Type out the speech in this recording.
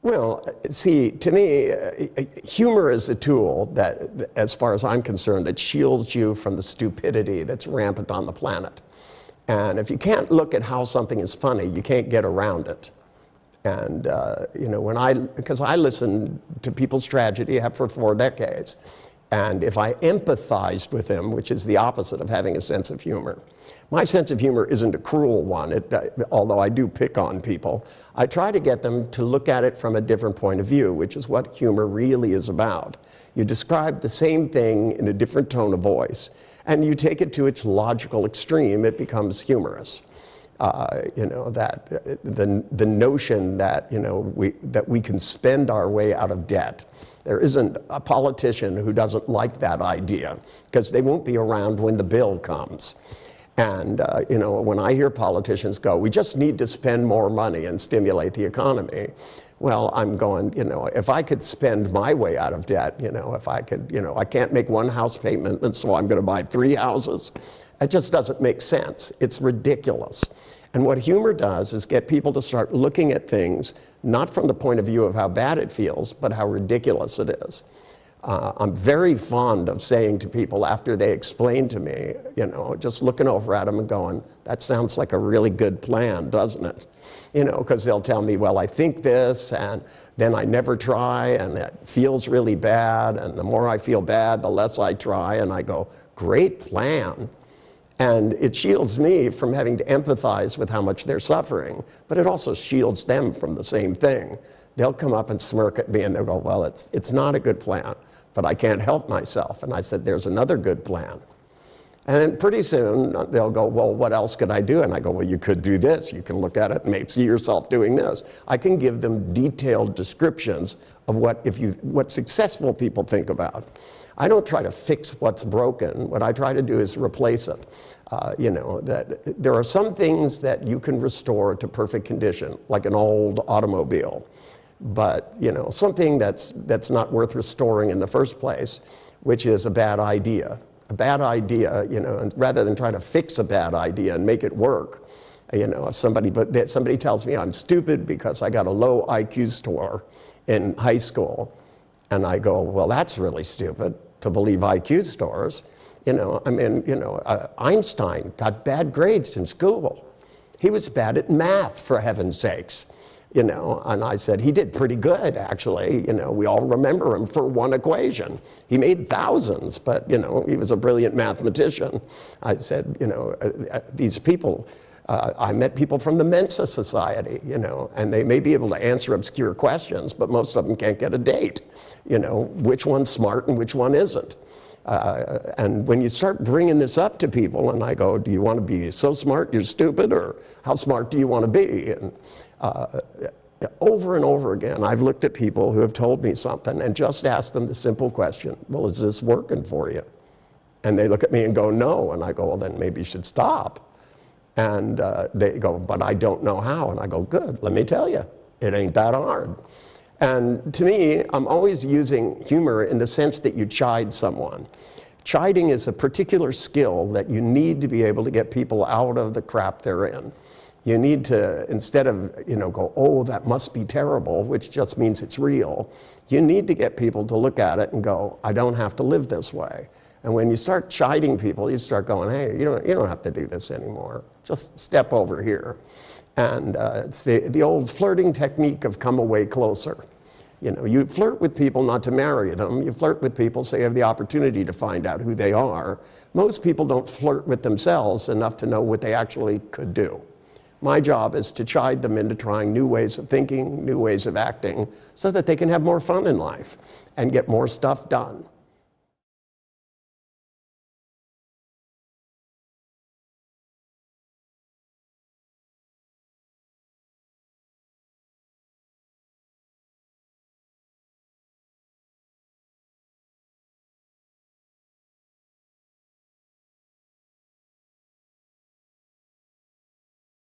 Well, see, to me, humor is a tool that, as far as I'm concerned, that shields you from the stupidity that's rampant on the planet. And if you can't look at how something is funny, you can't get around it. And, you know, because I listen to people's tragedy, I have for 4 decades. And if I empathized with them, which is the opposite of having a sense of humor, my sense of humor isn't a cruel one, although I do pick on people. I try to get them to look at it from a different point of view, which is what humor really is about. You describe the same thing in a different tone of voice, and you take it to its logical extreme, it becomes humorous. You know, that the notion that, you know, that we can spend our way out of debt. There isn't a politician who doesn't like that idea, because they won't be around when the bill comes. And, you know, when I hear politicians go, we just need to spend more money and stimulate the economy. Well, I'm going, you know, if I could spend my way out of debt, you know, if I could, you know, I can't make one house payment, and so I'm going to buy 3 houses. It just doesn't make sense. It's ridiculous. And what humor does is get people to start looking at things not from the point of view of how bad it feels, but how ridiculous it is. I'm very fond of saying to people after they explain to me, you know, just looking over at them and going, that sounds like a really good plan, doesn't it? You know, because they'll tell me, well, I think this, and then I never try, and it feels really bad, and the more I feel bad, the less I try, and I go, great plan. And it shields me from having to empathize with how much they're suffering, but it also shields them from the same thing. They'll come up and smirk at me and they'll go, well, it's not a good plan, but I can't help myself. And I said, there's another good plan. And then pretty soon they'll go, well, what else could I do? And I go, well, you could do this. You can look at it and see yourself doing this. I can give them detailed descriptions of what successful people think about. I don't try to fix what's broken. What I try to do is replace it. You know, that there are some things that you can restore to perfect condition, like an old automobile. But, you know, something that's not worth restoring in the first place, which is a bad idea. A bad idea, you know, and rather than trying to fix a bad idea and make it work, you know, somebody tells me I'm stupid because I got a low IQ score in high school. And I go, well, that's really stupid to believe IQ scores. You know, I mean, you know, Einstein got bad grades in school. He was bad at math, for heaven's sakes. You know, and I said, he did pretty good, actually. You know, we all remember him for one equation. He made thousands, but, you know, he was a brilliant mathematician. I said, you know, these people, I met people from the Mensa Society, you know, and they may be able to answer obscure questions, but most of them can't get a date. You know, which one's smart and which one isn't. And when you start bringing this up to people, and I go, do you want to be so smart you're stupid, or how smart do you want to be? And over and over again, I've looked at people who have told me something and just asked them the simple question, well, is this working for you? And they look at me and go, no. And I go, well, then maybe you should stop. And they go, but I don't know how. And I go, good, let me tell you, it ain't that hard. And to me, I'm always using humor in the sense that you chide someone. Chiding is a particular skill that you need to be able to get people out of the crap they're in. You need to, instead of, you know, go, oh, that must be terrible, which just means it's real. You need to get people to look at it and go, I don't have to live this way. And when you start chiding people, you start going, hey, you don't have to do this anymore. Just step over here. And it's the old flirting technique of come away closer. You know, you flirt with people not to marry them. You flirt with people so you have the opportunity to find out who they are. Most people don't flirt with themselves enough to know what they actually could do. My job is to chide them into trying new ways of thinking, new ways of acting, so that they can have more fun in life and get more stuff done.